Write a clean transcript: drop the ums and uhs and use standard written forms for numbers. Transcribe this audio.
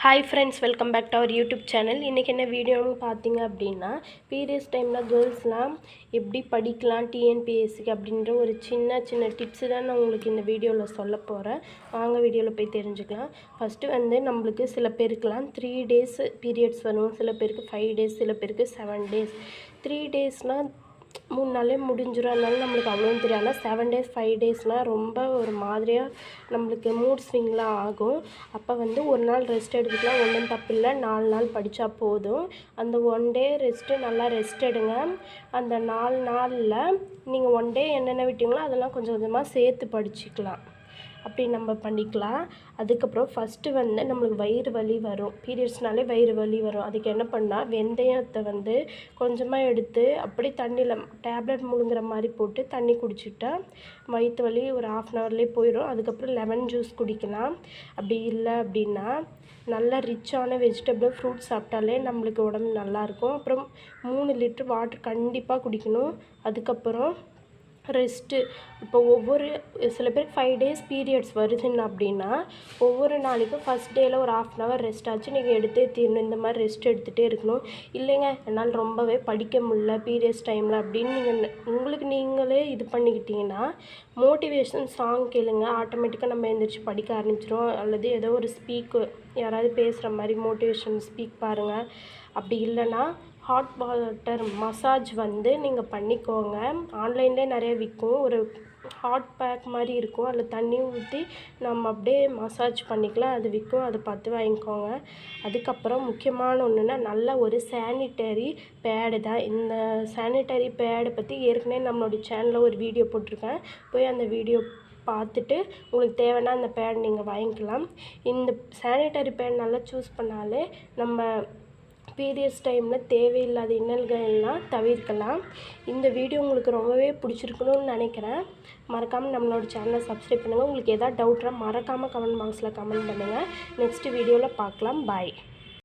Hi friends, welcome back to our YouTube channel. இன்றைக்கி என்ன வீடியோன்னு பார்த்தீங்க அப்படின்னா, பீரியட்ஸ் டைமில் கேர்ள்ஸ்லாம் எப்படி படிக்கலாம் டிஎன்பிஎஸ்சிக்கு அப்படின்ற ஒரு சின்ன டிப்ஸு தான் நான் உங்களுக்கு இந்த வீடியோவில் சொல்ல போகிறேன். வாங்க வீடியோவில் போய் தெரிஞ்சுக்கலாம். ஃபஸ்ட்டு வந்து நம்மளுக்கு சில பேருக்குலாம் 3 days பீரியட்ஸ் வரும், சில பேருக்கு 5 days, சில பேருக்கு 7 days. 3 daysனால் 3 நாளே முடிஞ்சிடும். அதனால நம்மளுக்கு அவ்வளோவும் தெரியாது. ஆனால் 7 days 5 daysனால் ரொம்ப ஒரு மாதிரியாக நம்மளுக்கு மூட் ஸ்விங்லாம் ஆகும். அப்போ வந்து ஒரு நாள் ரெஸ்ட் எடுத்துக்கலாம், ஒன்றும் தப்பில்லை. 4 நாள் படித்தா போதும். அந்த 1 day ரெஸ்ட்டு நல்லா ரெஸ்ட் எடுங்க. அந்த 4 நாளில் நீங்கள் 1 day என்னென்ன விட்டீங்களோ அதெல்லாம் கொஞ்சம் கொஞ்சமாக சேர்த்து படிச்சுக்கலாம். அப்படி நம்ம பண்ணிக்கலாம். அதுக்கப்புறம் ஃபஸ்ட்டு வந்து நம்மளுக்கு வயிறு வலி வரும். பீரியட்ஸ்னாலே வயிறு வலி வரும். அதுக்கு என்ன பண்ணால், வெந்தயத்தை வந்து கொஞ்சமாக எடுத்து அப்படி தண்ணியில் டேப்லெட் முழுங்குற மாதிரி போட்டு தண்ணி குடிச்சிட்டா வயிற்று வலி ஒரு 1/2 hourலேயே போயிடும். அதுக்கப்புறம் லெமன் ஜூஸ் குடிக்கலாம். அப்படி இல்லை அப்படின்னா நல்லா ரிச்சான வெஜிடபிள் ஃப்ரூட்ஸ் சாப்பிட்டாலே நம்மளுக்கு உடம்பு நல்லாயிருக்கும். அப்புறம் 3 லிட்டர் வாட்டர் கண்டிப்பாக குடிக்கணும். அதுக்கப்புறம் ரெஸ்ட்டு. இப்போ சில பேருக்கு 5 days பீரியட்ஸ் வருதுன்னு அப்படின்னா, ஒவ்வொரு நாளைக்கும் ஃபஸ்ட் டேயில் ஒரு 1/2 hour ரெஸ்ட் ஆச்சு நீங்கள் எடுத்தே தீரணும். இந்த மாதிரி ரெஸ்ட் எடுத்துகிட்டே இருக்கணும். இல்லைங்க என்னால் ரொம்பவே படிக்க முடியல பீரியட்ஸ் டைமில் அப்படின்னு நீங்கள் உங்களுக்கு நீங்களே இது பண்ணிக்கிட்டீங்கன்னா, மோட்டிவேஷன் சாங் கேளுங்க. ஆட்டோமேட்டிக்காக நம்ம எழுந்திரிச்சு படிக்க ஆரம்பிச்சிடும். அல்லது ஏதோ ஒரு யாராவது பேசுகிற மாதிரி மோட்டிவேஷன் ஸ்பீக் பாருங்கள். அப்படி இல்லைன்னா ஹாட் வாட்டர் மசாஜ் வந்து நீங்கள் பண்ணிக்கோங்க. ஆன்லைன்லேயே நிறைய விற்கும். ஒரு ஹாட் பேக் மாதிரி இருக்கும். அதில் தண்ணி ஊற்றி நம்ம அப்படியே மசாஜ் பண்ணிக்கலாம். அது விற்கும். அதை பார்த்து வாங்கிக்கோங்க. அதுக்கப்புறம் முக்கியமான ஒன்றுன்னா, நல்ல ஒரு சானிட்டரி பேடு தான். இந்த சானிட்டரி பேடை பற்றி ஏற்கனவே நம்மளோட சேனலில் ஒரு வீடியோ போட்டிருக்கேன். போய் அந்த வீடியோ பார்த்துட்டு உங்களுக்கு தேவைன்னா அந்த பேட் நீங்கள் வாங்கிக்கலாம். இந்த சானிட்டரி பேட் நல்லா சூஸ் பண்ணாலே நம்ம பீரியட்ஸ் டைமில் தேவையில்லாத இன்னல்கள்லாம் தவிர்க்கலாம். இந்த வீடியோ உங்களுக்கு ரொம்பவே பிடிச்சிருக்கணும்னு நினைக்கிறேன். மறக்காமல் நம்மளோட சேனலை சப்ஸ்கிரைப் பண்ணுங்கள். உங்களுக்கு எதாவது டவுட்னா மறக்காமல் கமெண்ட் பாக்ஸில் கமெண்ட் பண்ணுங்கள். நெக்ஸ்ட் வீடியோவில் பார்க்கலாம். பாய்.